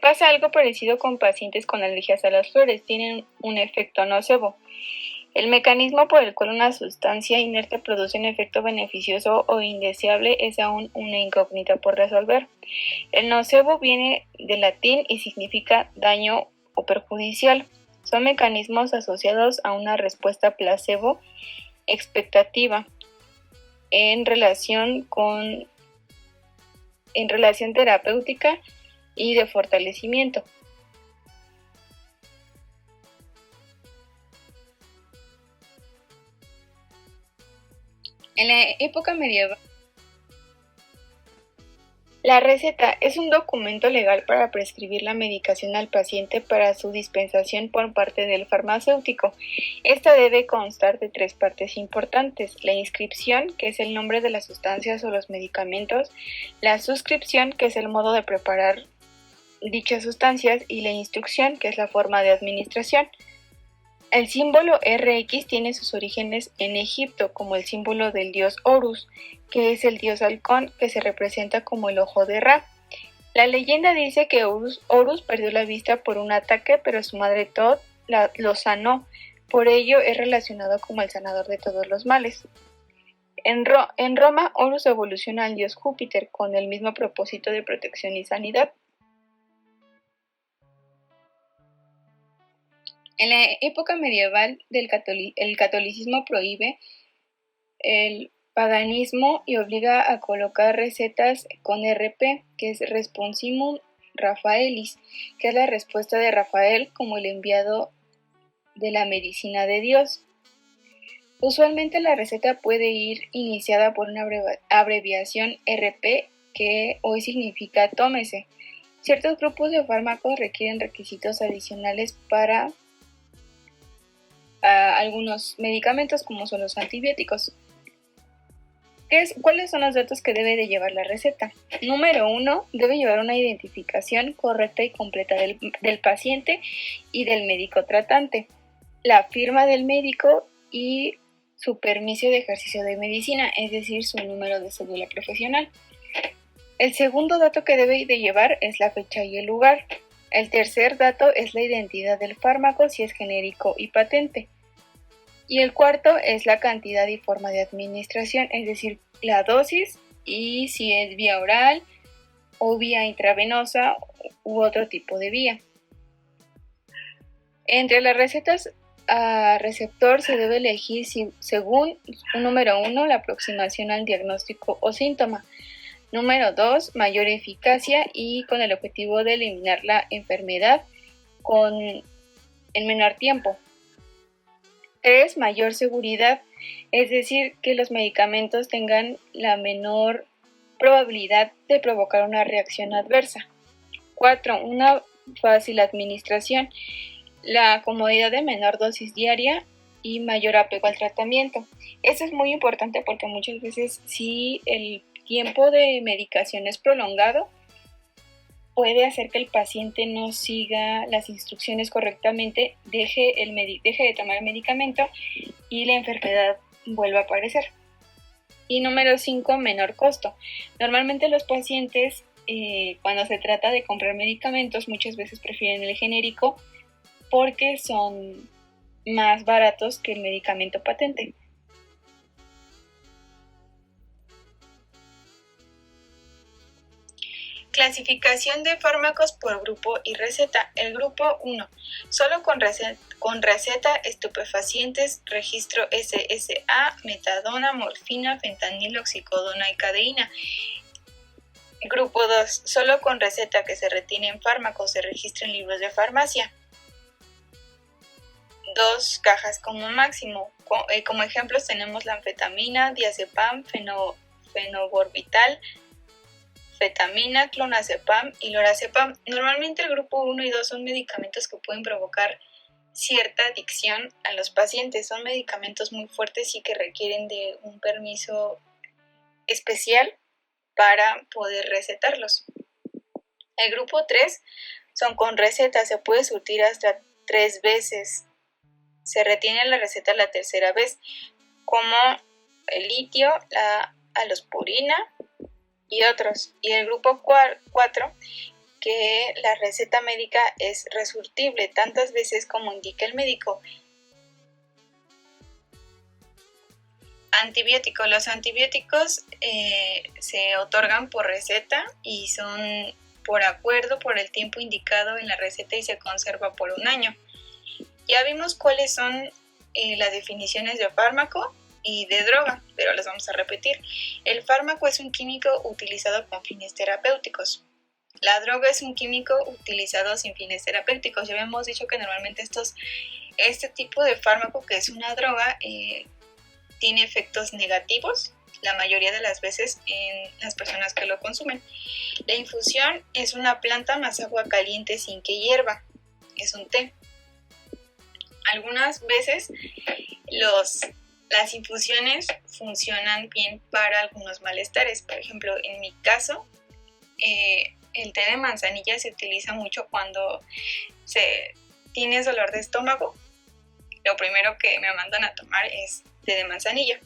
Pasa algo parecido con pacientes con alergias a las flores. Tienen un efecto nocebo. El mecanismo por el cual una sustancia inerte produce un efecto beneficioso o indeseable es aún una incógnita por resolver. El nocebo viene del latín y significa daño o perjudicial. Son mecanismos asociados a una respuesta placebo expectativa en relación terapéutica y de fortalecimiento. En la época medieval, la receta es un documento legal para prescribir la medicación al paciente para su dispensación por parte del farmacéutico. Esta debe constar de 3 partes importantes: la inscripción, que es el nombre de las sustancias o los medicamentos; la suscripción, que es el modo de preparar dichas sustancias; y la instrucción, que es la forma de administración. El símbolo RX tiene sus orígenes en Egipto como el símbolo del dios Horus, que es el dios halcón que se representa como el ojo de Ra. La leyenda dice que Horus perdió la vista por un ataque, pero su madre Thoth lo sanó. Por ello es relacionado como el sanador de todos los males. En Roma, Horus evoluciona al dios Júpiter con el mismo propósito de protección y sanidad. En la época medieval el catolicismo prohíbe el paganismo y obliga a colocar recetas con RP, que es Responsimum Raphaelis, que es la respuesta de Rafael como el enviado de la medicina de Dios. Usualmente la receta puede ir iniciada por una abreviación RP, que hoy significa tómese. Ciertos grupos de fármacos requieren requisitos adicionales para algunos medicamentos, como son los antibióticos. ¿Cuáles son los datos que debe de llevar la receta? Número 1, debe llevar una identificación correcta y completa del paciente y del médico tratante, la firma del médico y su permiso de ejercicio de medicina, es decir, su número de cédula profesional. El segundo dato que debe de llevar es la fecha y el lugar. El tercer dato es la identidad del fármaco, si es genérico y patente. Y el cuarto es la cantidad y forma de administración, es decir, la dosis y si es vía oral o vía intravenosa u otro tipo de vía. Entre las recetas a receptor se debe elegir según número 1 la aproximación al diagnóstico o síntoma. Número 2, mayor eficacia y con el objetivo de eliminar la enfermedad en menor tiempo. 3, mayor seguridad, es decir, que los medicamentos tengan la menor probabilidad de provocar una reacción adversa. 4, una fácil administración, la comodidad de menor dosis diaria y mayor apego al tratamiento. Esto es muy importante porque muchas veces si el tiempo de medicación es prolongado, puede hacer que el paciente no siga las instrucciones correctamente, deje de tomar el medicamento y la enfermedad vuelva a aparecer. Y número 5, menor costo. Normalmente los pacientes, cuando se trata de comprar medicamentos, muchas veces prefieren el genérico porque son más baratos que el medicamento patente. Clasificación de fármacos por grupo y receta. El grupo 1. Solo con receta, estupefacientes, registro SSA, metadona, morfina, fentanilo, oxicodona y cadeína. Grupo 2. Solo con receta que se retienen fármacos, se registra en libros de farmacia. 2 cajas como máximo. Como ejemplos tenemos la anfetamina, diazepam, fenobarbital, fetamina, clonazepam y lorazepam. Normalmente el grupo 1 y 2 son medicamentos que pueden provocar cierta adicción a los pacientes. Son medicamentos muy fuertes y que requieren de un permiso especial para poder recetarlos. El grupo 3 son con receta, se puede surtir hasta 3 veces. Se retiene la receta la tercera vez, como el litio, la alosporina y otros. Y el grupo 4, que la receta médica es resurtible tantas veces como indique el médico. Antibióticos. Los antibióticos se otorgan por receta y son por acuerdo por el tiempo indicado en la receta y se conserva por 1 año. Ya vimos cuáles son las definiciones de fármaco y de droga, pero las vamos a repetir. El fármaco es un químico utilizado con fines terapéuticos. La droga es un químico utilizado sin fines terapéuticos. Ya habíamos dicho que normalmente este tipo de fármaco, que es una droga, tiene efectos negativos la mayoría de las veces en las personas que lo consumen. La infusión es una planta más agua caliente sin que hierva. Es un té. Algunas veces las infusiones funcionan bien para algunos malestares. Por ejemplo, en mi caso, el té de manzanilla se utiliza mucho cuando tienes dolor de estómago. Lo primero que me mandan a tomar es té de manzanilla.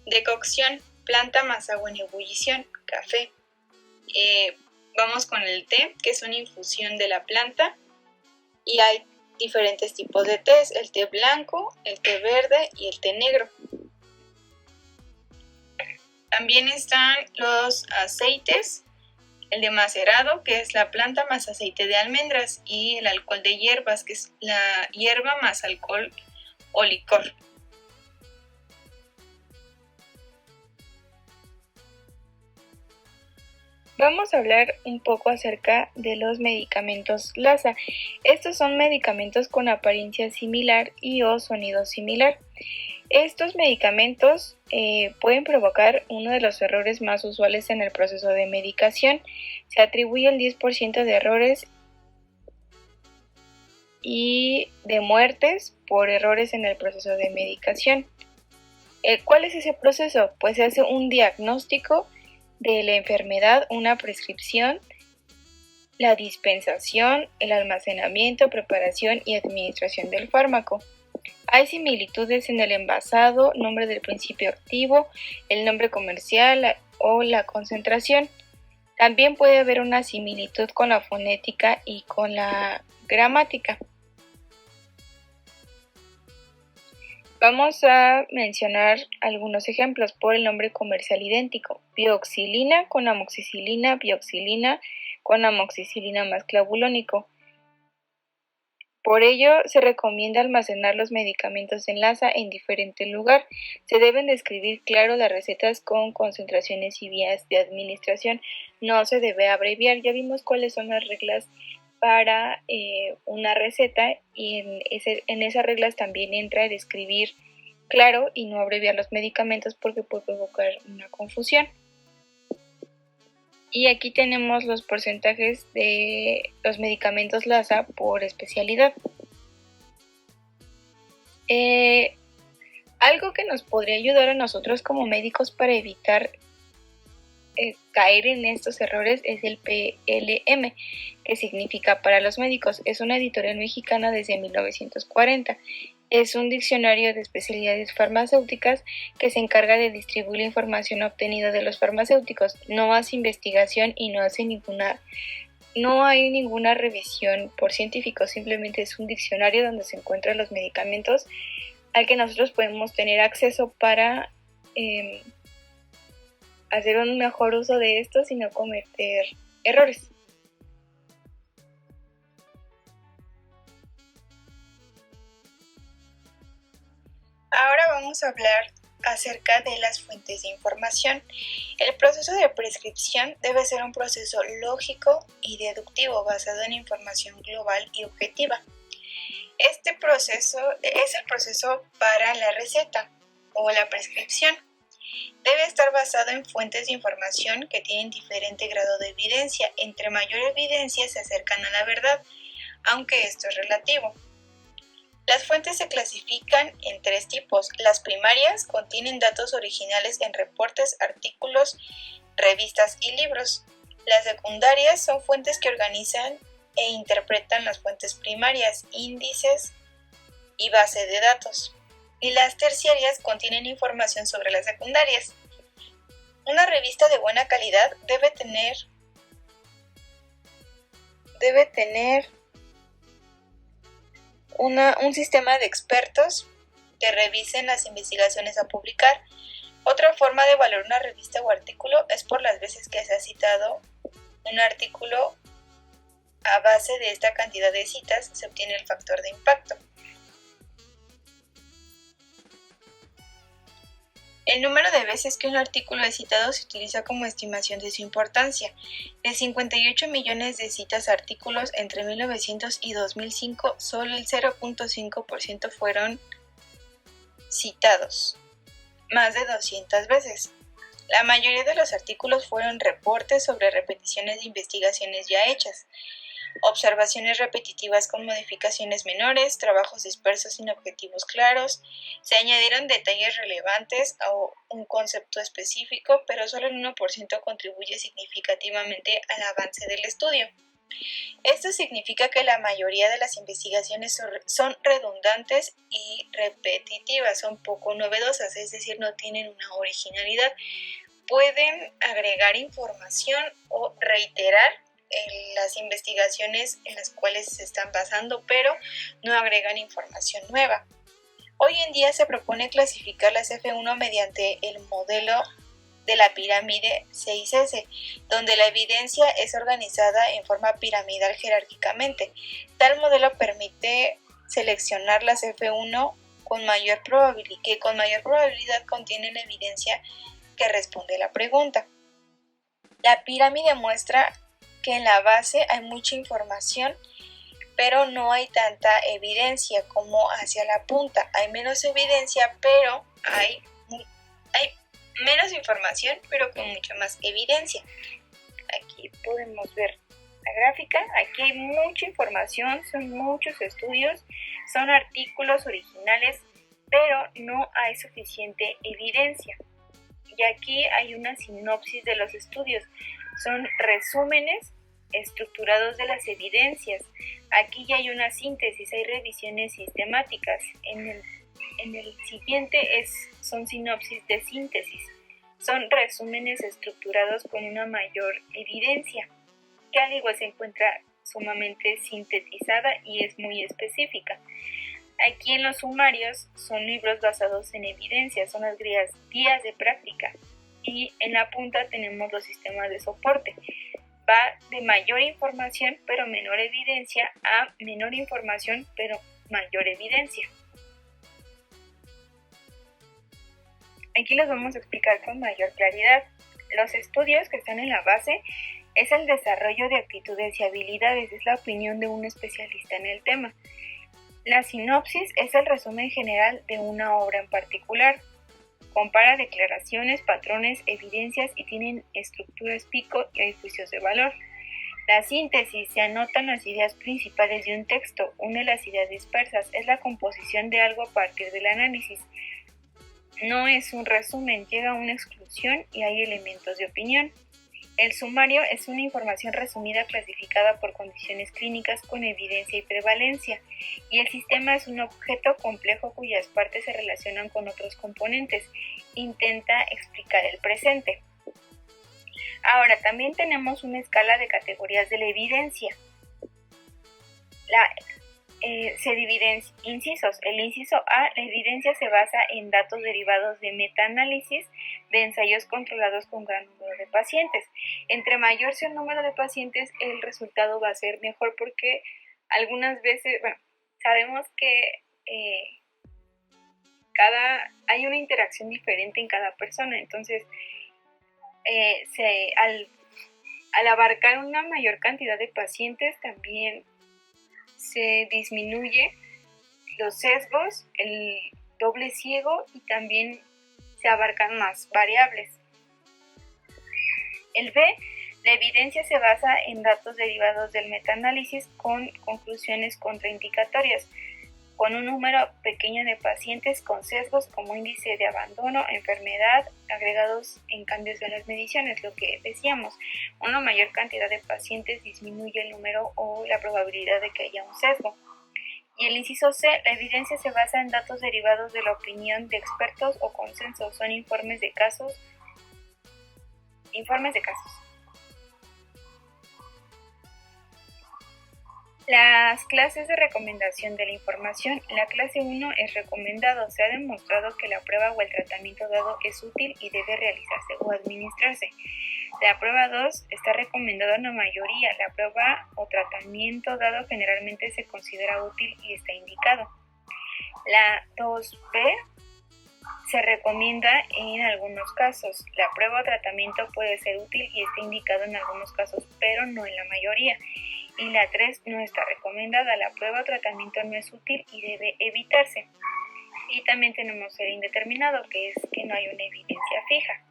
Decocción, planta más agua en ebullición, café. Vamos con el té, que es una infusión de la planta. Y hay diferentes tipos de tés, el té blanco, el té verde y el té negro. También están los aceites, el de macerado, que es la planta más aceite de almendras, y el alcohol de hierbas, que es la hierba más alcohol o licor. Vamos a hablar un poco acerca de los medicamentos LASA. Estos son medicamentos con apariencia similar y o sonido similar. Estos medicamentos pueden provocar uno de los errores más usuales en el proceso de medicación. Se atribuye el 10% de errores y de muertes por errores en el proceso de medicación. ¿Cuál es ese proceso? Pues se hace un diagnóstico de la enfermedad, una prescripción, la dispensación, el almacenamiento, preparación y administración del fármaco. Hay similitudes en el envasado, nombre del principio activo, el nombre comercial o la concentración. También puede haber una similitud con la fonética y con la gramática. Vamos a mencionar algunos ejemplos por el nombre comercial idéntico. Bioxilina con amoxicilina, bioxilina con amoxicilina más clavulónico. Por ello, se recomienda almacenar los medicamentos en LASA en diferente lugar. Se deben describir claro las recetas con concentraciones y vías de administración. No se debe abreviar. Ya vimos cuáles son las reglas para una receta y en esas reglas también entra el escribir claro y no abreviar los medicamentos porque puede provocar una confusión. Y aquí tenemos los porcentajes de los medicamentos LASA por especialidad. Algo que nos podría ayudar a nosotros como médicos para evitar caer en estos errores es el PLM, que significa para los médicos. Es una editorial mexicana desde 1940. Es un diccionario de especialidades farmacéuticas que se encarga de distribuir la información obtenida de los farmacéuticos. No hace investigación y no hay ninguna revisión por científicos, simplemente es un diccionario donde se encuentran los medicamentos al que nosotros podemos tener acceso para hacer un mejor uso de estos y no cometer errores. Ahora vamos a hablar acerca de las fuentes de información. El proceso de prescripción debe ser un proceso lógico y deductivo basado en información global y objetiva. Este proceso es el proceso para la receta o la prescripción. Debe estar basado en fuentes de información que tienen diferente grado de evidencia. Entre mayor evidencia se acercan a la verdad, aunque esto es relativo. Las fuentes se clasifican en 3 tipos. Las primarias contienen datos originales en reportes, artículos, revistas y libros. Las secundarias son fuentes que organizan e interpretan las fuentes primarias, índices y base de datos. Y las terciarias contienen información sobre las secundarias. Una revista de buena calidad debe tener un sistema de expertos que revisen las investigaciones a publicar. Otra forma de valorar una revista o artículo es por las veces que se ha citado un artículo. A base de esta cantidad de citas se obtiene el factor de impacto. El número de veces que un artículo es citado se utiliza como estimación de su importancia. De 58 millones de citas a artículos entre 1900 y 2005, solo el 0.5% fueron citados, más de 200 veces. La mayoría de los artículos fueron reportes sobre repeticiones de investigaciones ya hechas, observaciones repetitivas con modificaciones menores, trabajos dispersos sin objetivos claros. Se añadieron detalles relevantes o un concepto específico, pero solo el 1% contribuye significativamente al avance del estudio. Esto significa que la mayoría de las investigaciones son redundantes y repetitivas, son poco novedosas, es decir, no tienen una originalidad. Pueden agregar información o reiterar las investigaciones en las cuales se están basando, pero no agregan información nueva. Hoy en día se propone clasificar las F1 mediante el modelo de la pirámide 6S, donde la evidencia es organizada en forma piramidal jerárquicamente. Tal modelo permite seleccionar las F1 que con mayor probabilidad contienen evidencia que responde a la pregunta. La pirámide muestra que en la base hay mucha información, pero no hay tanta evidencia como hacia la punta. Hay menos evidencia, pero hay menos información, pero con mucha más evidencia. Aquí podemos ver la gráfica. Aquí hay mucha información, son muchos estudios, son artículos originales, pero no hay suficiente evidencia. Y aquí hay una sinopsis de los estudios. Son resúmenes estructurados de las evidencias. Aquí ya hay una síntesis, hay revisiones sistemáticas. En el siguiente son sinopsis de síntesis. Son resúmenes estructurados con una mayor evidencia, que al igual se encuentra sumamente sintetizada y es muy específica. Aquí en los sumarios son libros basados en evidencia, son las guías de práctica. Y en la punta tenemos los sistemas de soporte. va de mayor información pero menor evidencia a menor información pero mayor evidencia. Aquí los vamos a explicar con mayor claridad. Los estudios que están en la base es el desarrollo de actitudes y habilidades, es la opinión de un especialista en el tema. La sinopsis es el resumen general de una obra en particular. Compara declaraciones, patrones, evidencias y tienen estructuras pico y hay juicios de valor. La síntesis se anotan las ideas principales de un texto, une las ideas dispersas, es la composición de algo a partir del análisis. No es un resumen, llega a una exclusión y hay elementos de opinión. El sumario es una información resumida clasificada por condiciones clínicas con evidencia y prevalencia, y el sistema es un objeto complejo cuyas partes se relacionan con otros componentes. Intenta explicar el presente. Ahora, también tenemos una escala de categorías de la evidencia. Se divide en incisos. El inciso A, la evidencia se basa en datos derivados de metaanálisis de ensayos controlados con gran número de pacientes. Entre mayor sea el número de pacientes, el resultado va a ser mejor porque algunas veces, sabemos que hay una interacción diferente en cada persona, entonces al abarcar una mayor cantidad de pacientes también se disminuye los sesgos, el doble ciego y también se abarcan más variables. El B, la evidencia se basa en datos derivados del metaanálisis con conclusiones contraindicatorias, con un número pequeño de pacientes con sesgos como índice de abandono, enfermedad, agregados en cambios de las mediciones, lo que decíamos. Una mayor cantidad de pacientes disminuye el número o la probabilidad de que haya un sesgo. Y el inciso C, la evidencia se basa en datos derivados de la opinión de expertos o consensos, son informes de casos. Las clases de recomendación de la información. La clase 1 es recomendado. Se ha demostrado que la prueba o el tratamiento dado es útil y debe realizarse o administrarse. La prueba 2 está recomendada en la mayoría. La prueba o tratamiento dado generalmente se considera útil y está indicado. La 2B se recomienda en algunos casos. La prueba o tratamiento puede ser útil y está indicado en algunos casos, pero no en la mayoría. Y la 3 no está recomendada. La prueba o tratamiento no es útil y debe evitarse. Y también tenemos el indeterminado, que es que no hay una evidencia fija.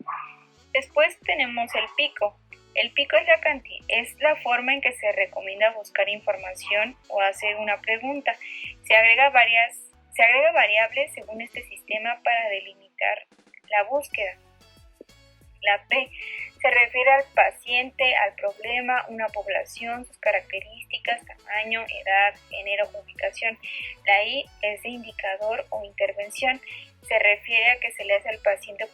Después tenemos el pico. El pico es la forma en que se recomienda buscar información o hacer una pregunta. Se agrega variables según este sistema para delimitar la búsqueda. La P se refiere al paciente, al problema, una población, sus características, tamaño, edad, género, ubicación. La I es de indicador o intervención. Se refiere a que se le hace al paciente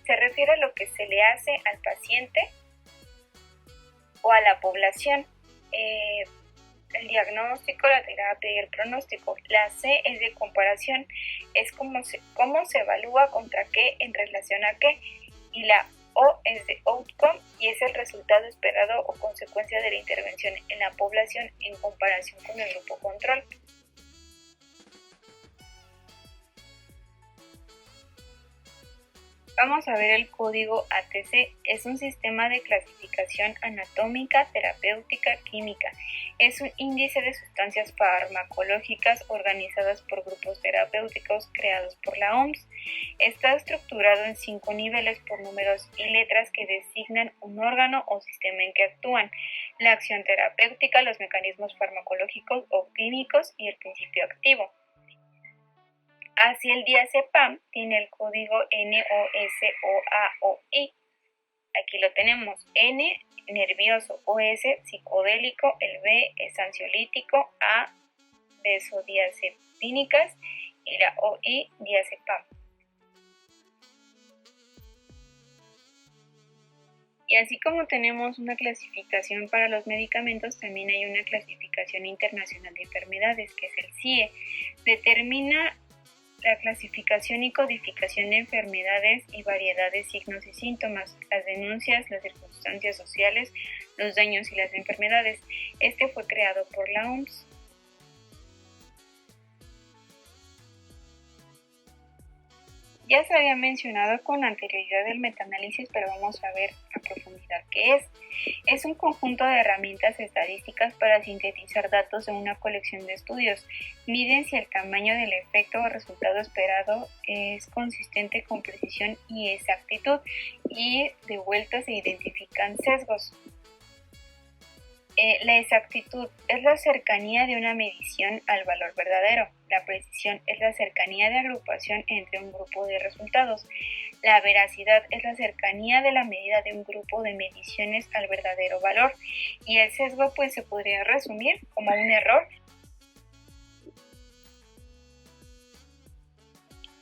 se refiere a lo que se le hace al paciente o a la población. El diagnóstico, la terapia y el pronóstico. La C es de comparación, es cómo se evalúa contra qué en relación a qué. Y la O es de outcome y es el resultado esperado o consecuencia de la intervención en la población en comparación con el grupo control. Vamos a ver el código ATC. Es un sistema de clasificación anatómica, terapéutica, química. Es un índice de sustancias farmacológicas organizadas por grupos terapéuticos creados por la OMS. Está estructurado en 5 niveles por números y letras que designan un órgano o sistema en que actúan, la acción terapéutica, los mecanismos farmacológicos o clínicos y el principio activo. Así el diazepam tiene el código NOSOAOI. Aquí lo tenemos. N, nervioso. OS, psicodélico. El B es ansiolítico. A, benzodiazepínicas. Y la OI, diazepam. Y así como tenemos una clasificación para los medicamentos, también hay una clasificación internacional de enfermedades, que es el CIE. Determina la clasificación y codificación de enfermedades y variedad de signos y síntomas, las denuncias, las circunstancias sociales, los daños y las enfermedades. Este fue creado por la OMS. Ya se había mencionado con anterioridad el metaanálisis, pero vamos a ver a profundidad qué es. Es un conjunto de herramientas estadísticas para sintetizar datos de una colección de estudios. Miden si el tamaño del efecto o resultado esperado es consistente con precisión y exactitud, y de vuelta se identifican sesgos. La exactitud es la cercanía de una medición al valor verdadero. La precisión es la cercanía de agrupación entre un grupo de resultados. La veracidad es la cercanía de la medida de un grupo de mediciones al verdadero valor. Y el sesgo pues se podría resumir como un error.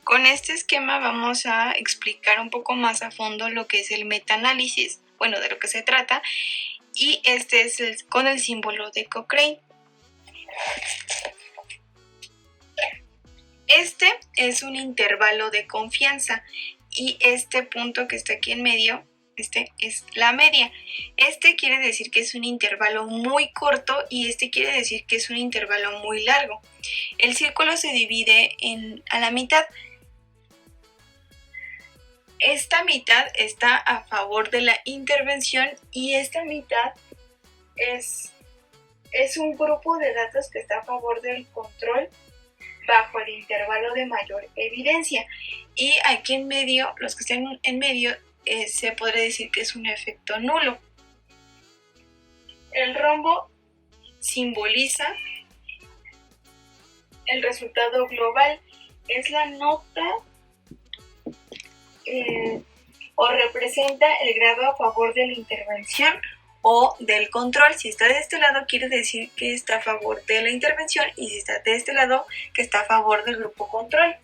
Con este esquema vamos a explicar un poco más a fondo lo que es el metaanálisis, bueno, de lo que se trata. Y este es con el símbolo de Cochrane. Este es un intervalo de confianza y este punto que está aquí en medio, este es la media. Este quiere decir que es un intervalo muy corto y este quiere decir que es un intervalo muy largo. El círculo se divide a la mitad. Esta mitad está a favor de la intervención y esta mitad es un grupo de datos que está a favor del control bajo el intervalo de mayor evidencia. Y aquí en medio, los que están en medio, se podría decir que es un efecto nulo. El rombo simboliza el resultado global, es la nota o representa el grado a favor de la intervención o del control. Si está de este lado quiere decir que está a favor de la intervención y si está de este lado que está a favor del grupo control.